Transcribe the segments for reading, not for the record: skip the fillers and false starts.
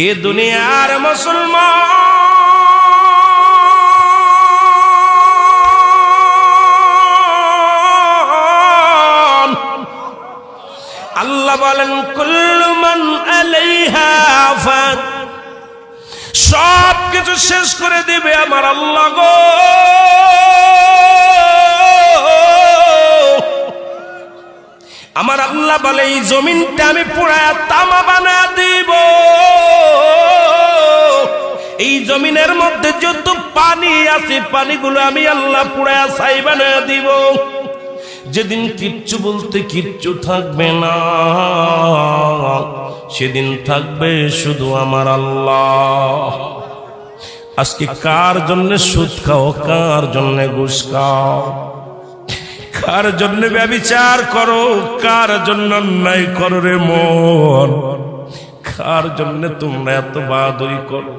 এ দুনিয়ার মুসলমান আল্লাহ বলেন কুল্লু মান আলাইহা ফান, সব কিছু শেষ করে দিবে আমার আল্লাহ গো। আমার আল্লাহ বলে এই জমিনটা আমি পুরায়া তামা বানা দিব। এই জমিনের মধ্যে যত পানি আছে পানিগুলো আমি আল্লাহ পুরায়া ছাই বানা দিব। যেদিন কিচ্ছু বলতে কিচ্ছু থাকবে না, সেদিন থাকবে শুধু আমার আল্লাহ। আজকে কার জন্য সুদ খাও, কার জন্য ঘুষ খাও, কার জন্য ব্যভিচার করো, কার জন্য অন্যায় করো রে মন, কার জন্য তোমরা এত বাহাদুরি করো।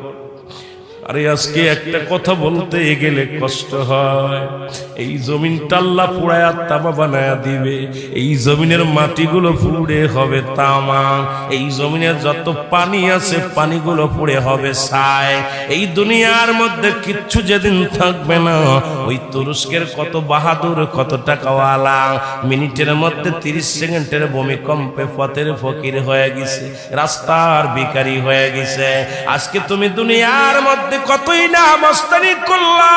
আরে আজকে একটা কথা বলতে গেলে কষ্ট হয়। এই জমিনটা আল্লাহ পুরায়া তামা বানায়া দিবে। এই জমিনের মাটিগুলো পুড়ে হবে তামা। এই জমিনের যত পানি আছে পানিগুলো পুড়ে হবে ছাই। এই দুনিয়ার মধ্যে কিচ্ছু যেদিন থাকবে না, ওই তুরস্কের কত বাহাদুর, কত টাকাওয়ালা মিনিটের মধ্যে 30 সেকেন্ডের ভূমিকম্পে পথের ফকির হয়ে গেছে, রাস্তার ভিখারি হয়ে গেছে। আজকে তুমি দুনিয়ার মধ্যে কতই না মস্তানি করলা,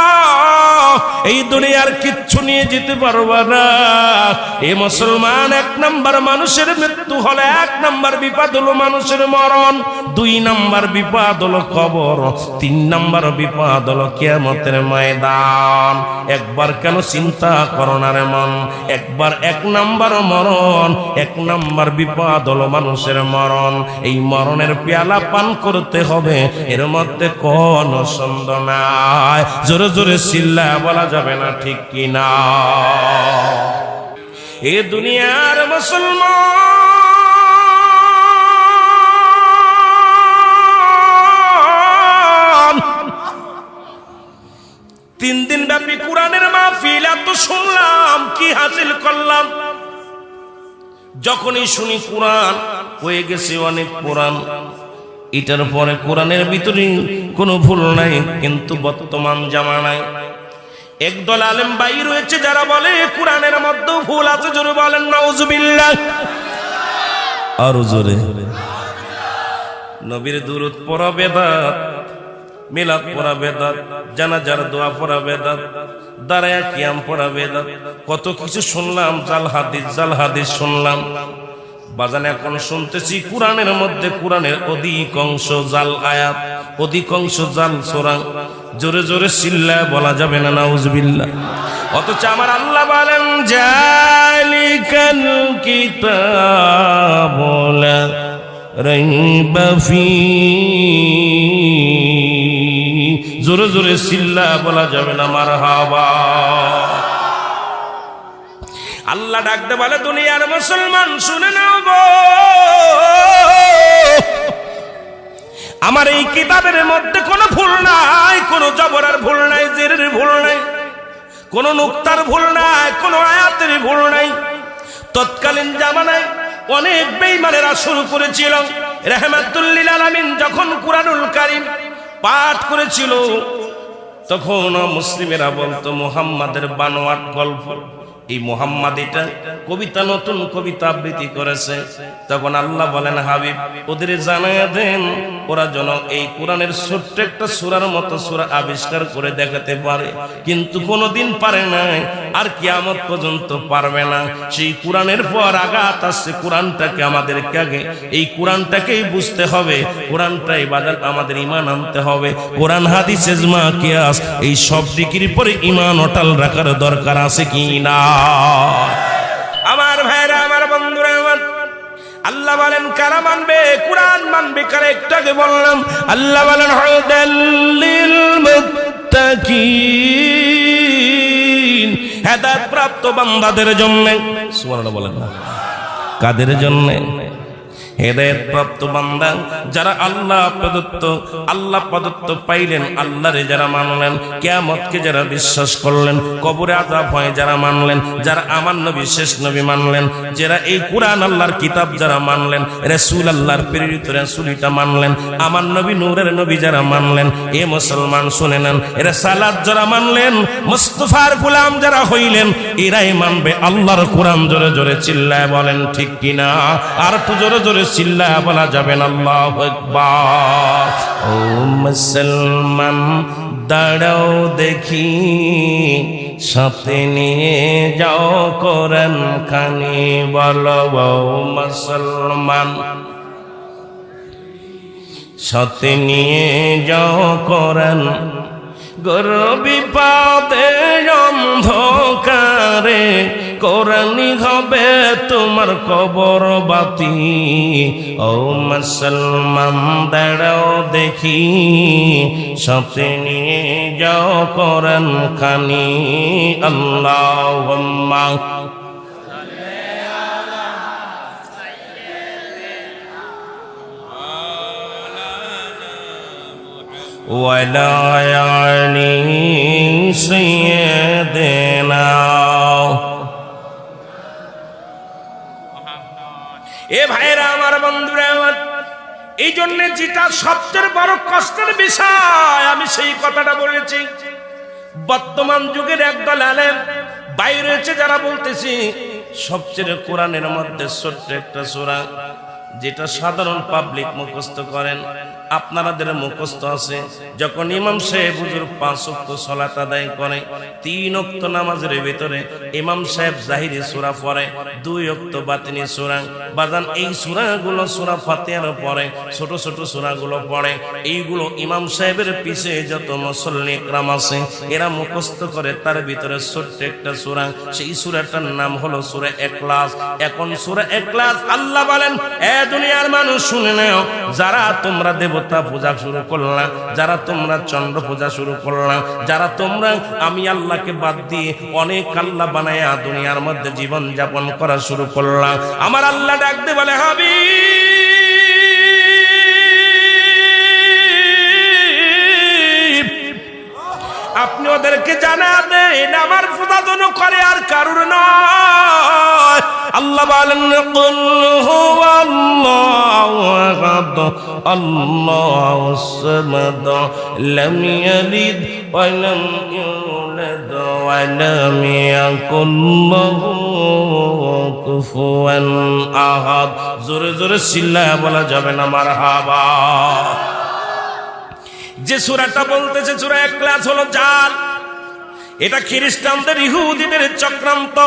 এই দুনিয়ার কিচ্ছু নিয়ে যেতে পারবা না। এই মুসলমান, 1 নাম্বার মানুষের মৃত্যু হলে 1 নাম্বার বিপদ হলো মানুষের মরণ, 2 নাম্বার বিপদ হলো কবর, 3 নাম্বার বিপদ হলো কিয়ামতের ময়দান। একবার কেন চিন্তা করো না রে মন, একবার 1 নাম্বার মরণ, 1 নাম্বার বিপদ হলো মানুষের মরণ। এই মরণের পেয়ালা পান করতে হবে, এর মধ্যে কোন সন্দেহ নাই। জোরে জোরে চিল্লায়া বলা যাবে না ঠিক কি না? এ দুনিয়ার মুসলমান 3 দিন ব্যাপী কোরআনের মাহফিল এত শুনলাম, কি হাসিল করলাম? যখনই শুনি কোরআন হয়ে গেছে অনেক কোরআন, এটার পরে কোরআনের ভিতরে কোনো ভুল নাই। কিন্তু বর্তমান জামানায় একদল আলেম ভাই রয়েছে যারা বলে কোরআনের মধ্যে ভুল আছে। জোরে বলেন নাউজুবিল্লাহ। আর জোরে। নবীর দুরূদ পড়া বেদাত, মিলাদ পড়া বেদাত, জানাজার দোয়া পড়া বেদাত, দাঁড়ায়া কিয়াম পড়া বেদাত, কত কিছু শুনলাম। জাল হাদিস শুনলাম। বাজান এখন শুনতেছি কোরআনের মধ্যে কোরআনের অধিকাংশ জাল আয়াত, অধিকাংশ জাল সূরা। জোরে জোরে চিল্লায়া বলা যাবে না নাউজুবিল্লাহ। অথচ আমার আল্লাহ বলেন জালিকাল কিতাবু লা রাইবা ফীহি। জোরে জোরে চিল্লায়া বলা যাবে না মারহাবা। আল্লাহ ডাকতে বলে দুনিয়ার মুসলমান শুনে নাও গো, আমার এই কিতাবের মধ্যে কোনো ভুল নাই, কোনো জবরের ভুল নাই, জেরের ভুল নাই, কোনো নুক্তার ভুল নাই, কোনো আয়াতের ভুল নাই। তৎকালীন জামানায় অনেক বেঈমানেরা শুরু করেছিল। রাহমাতুল লিল আলামিন যখন কুরআনুল কারীম পাঠ করেছিল, তখন মুসলিমেরা বলতো মুহাম্মাদের বানোয়াট গল্প। এই মুহাম্মদ এটা কবিতা, নতুন কবিতা আবৃত্তি করেছে। তখন আল্লাহ বলেন হাবিব ওদের জানায়া দেন, ওরা যেন এই কোরআনের ছোট্ট একটা সূরার মতো সূরা আবিষ্কার করে দেখাতে পারে। কিন্তু কোনোদিন পারে নাই, আর কিয়ামত পর্যন্ত পারবে না। সেই কোরআনের পর আঘাত আসছে। কোরআনটাকে আমাদেরকে আগে এই কোরআনটাকেই বুঝতে হবে, কোরআনটাই বাজার আমাদের ঈমান আনতে হবে। কোরআন হাদিস ইজমা কিয়াস এই সব দিকের পরে ঈমান অটল রাখার দরকার আছে কি না? আমার ভাইরা, আমার বন্ধুরা, আমার আল্লাহ বলেন কারা মানবে কোরআন মানবে কারা? একটাকে বললাম। আল্লাহ বলেন হুদাল লিল মুত্তাকিন, হেদায়েত প্রাপ্ত বান্দাদের জন্য। সুবহানাল্লাহ বলেন না? কাদের জন্য? হেদায়েত প্রাপ্ত বান্দা যারা আল্লাহ প্রদত্ত পাইলেন, আল্লাহরে যারা মানলেন, কিয়ামতকে যারা বিশ্বাস করলেন, কবরে আযাব হয় যারা মানলেন, যারা আমার নবী শেষ নবী মানলেন, যারা এই কুরআন আল্লাহর কিতাব যারা মানলেন, রাসূল আল্লাহর প্রেরিত রাসূলটা মানলেন, আমার নবী নূরের নবী যারা মানলেন, এ মুসলমান শুনে নেন, এরা সালাত যারা মানলেন, মুস্তাফার গোলাম যারা হইলেন, এরাই মানবে আল্লাহর কোরআন। জোরে জোরে চিল্লায় বলেন ঠিক কিনা? আর একটু জোরে জোরে চিল্লায় বলা যাবেন আল্লাহু আকবার। ও মুসলমান দাঁড়াও দেখি, সাথে নিয়ে যাও কোরআন খানি, বলো ও মুসলমান সাথে নিয়ে যাও কোরআন। গরবি পাতে অন্ধকারে কোরআনই হবে তোমার কবর বাতি। ও মুসলমান দাঁড়াও দেখি, সাথে নিয়ে যাও কোরআন খানি। আল্লাহুম্মা ওয়ালা আলি সাইয়্যিদিনা। এ ভাইরা আমার, বন্ধুরা আমার, এই জন্য যেটা সবচেয়ে বড় কষ্টের বিষয়, আমি সেই কথাটা বলেছি। বর্তমান যুগের একদল আলেম বাইরে রয়েছে যারা বলতেছি সবচেয়ে কোরআনের মধ্যে ছোট্ট একটা সূরা যেটা সাধারণ পাবলিক মুখস্থ করেন, আপনাদের মুখস্থ আছে। যখন ইমাম সাহেব হুজুর 5 ওয়াক্ত সালাত আদায় করে, 3 ওয়াক্ত নামাজের ভিতরে ইমাম সাহেব জাহিরি সূরা পড়ে, 2 ওয়াক্ত বাতিনি সূরা। বাজান এই সূরাগুলো সূরা ফাতিহার পরে ছোট ছোট সূরাগুলো পড়ে, এইগুলো ইমাম সাহেবের পিছে যত মুসল্লি ইকরাম আছে এরা মুখস্থ করে। তার ভিতরে ছোট্ট একটা সূরা, সেই সূরাটার নাম হলো সূরা ইখলাস। এখন সূরা ইখলাস আল্লাহ বলেন, এ দুনিয়ার মানুষ শুনে নাও, যারা তোমরা দেবতা পূজা শুরু করলা, যারা তোমরা চন্দ্র পূজা শুরু করলা, যারা তোমরা আমি আল্লাহকে বাদ দিয়ে অনেক আল্লাহ বানায়া দুনিয়ার মধ্যে জীবন যাপন করা শুরু করলা, আমার আল্লাহ ডাকতে বলে, হাবিব আপনি ওদেরকে জানা দেন আমার পূজা যেন করে আর কারুর নয়। আল্লাহ বলেন, কুল হুয়াল্লাহু আহাদ আল্লাহুস সামাদ লাম ইয়ালিদ ওয়া লাম ইউলাদ ওয়া লাম ইয়াকুল লাহু কুফুয়ান আহাদ। জোরে জোরে চিল্লায়া বলা যাবে না মারহাবা। যে সূরাটা বলতেছে সূরা ইখলাস হলো জাল। এটা খ্রিস্টানদের, ইহুদিদের চক্রান্ত,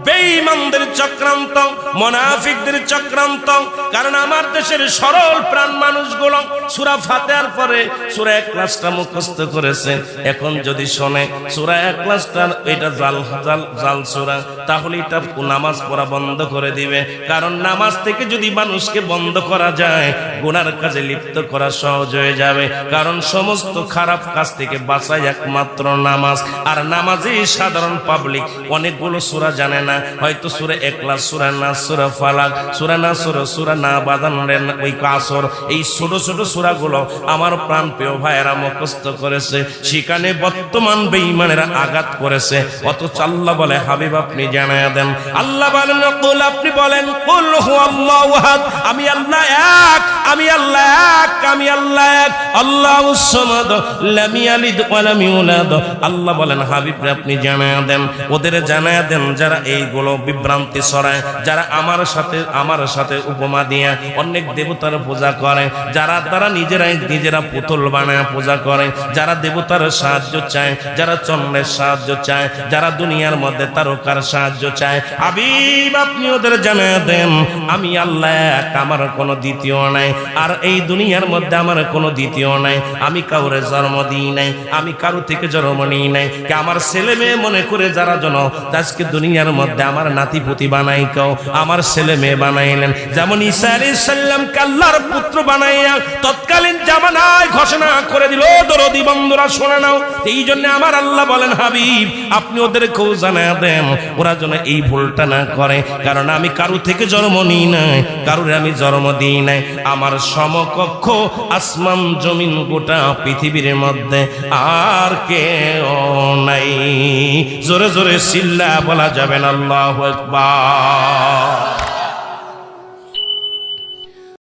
বেঈমানদের চক্রান্ত, মুনাফিকদের চক্রান্ত। কারণ আমার দেশের সরল প্রাণ মানুষগুলো সূরা ফাতিহার পরে সূরা ইখলাসটা মুখস্থ করেছে। এখন যদি শোনে সূরা ইখলাসটা এটা জাল সূরা, তাহলে এটা নামাজ পড়া বন্ধ করে দিবে। কারণ নামাজ থেকে যদি মানুষকে বন্ধ করা যায়, গুনার কাজে লিপ্ত করা সহজ হয়ে যাবে। কারণ সমস্ত খারাপ কাজ থেকে বাঁচায় একমাত্র নামাজ। আর নামাজে সাধারণ পাবলিক অনেকগুলো সূরা জানে না, হয়তো সূরা ইখলাস, সূরা নাস, সূরা ফালাক, সূরা নাসর, সূরা না বাদানের ওই কাসর, এই ছোট ছোট সূরাগুলো আমার প্রাণ প্রিয় ভাইয়েরা মুখস্থ করেছে। সেখানে বর্তমান বেঈমানেরা আঘাত করেছে। অথচ আল্লাহ বলে, হাবিব আপনি জানায়া দেন। আল্লাহ বলেন, কুল আপনি বলেন, কুল হুয়াল্লাহু আহাদ, আমি আল্লাহ এক, আমি আল্লাহ এক, আমি আল্লাহ এক, আল্লাহুস সামাদ লাম ইয়ালিদ ওয়া লাম ইউলাদ। আল্লাহ বলেন, হাবিব আপনি জানায়া দেন, ওদের জানায়া দেন যারা এইগুলো বিভ্রান্তি ছড়ায়, যারা আমার সাথে উপমা দিয়ে অনেক দেবতার পূজা করে, যারা তারা নিজেরা পুতুল বানায় পূজা করে, যারা দেবতার সাহায্য চায়, যারা চন্দ্রের সাহায্য চায়, যারা দুনিয়ার মধ্যে তারকার সাহায্য চায়, হাবিব আপনি ওদের জানায়া দেন আমি আল্লাহ এক, আমার কোনো দ্বিতীয় নাই। আর এই দুনিয়ার মধ্যে আমার কোনো দ্বিতীয় নাই। আমি কাউরে জন্ম দিই নাই, আমি কারো থেকে জন্ম নিই নাই। আমার ছেলে মেয়ে মনে করে যারা জন আজকে দুনিয়ার মধ্যে আমার নাতিপুতি বানাইকাও, আমার ছেলে মেয়ে বানাইলেন। যেমন ঈসা আলাইহিস সালামকে আল্লাহর পুত্র বানাইয়া তৎকালীন জামানায় ঘোষণা করে দিল। দরদি বন্ধুরা শোনা নাও, এই জন্য আমার আল্লাহ বলেন, হাবিব আপনি ওদেরকেও জানায়া দেন ওরা যেন এই ভুলটা না করে, কারণ আমি কারু থেকে জন্ম নিই নাই, কারুর আমি জন্ম দিই নাই। আমার সমকক্ষ আসমান জমিন গোটা পৃথিবীর মধ্যে আর কেউ নাই। জোরে জোরে চিল্লা বলা যাবে না আল্লাহু আকবার।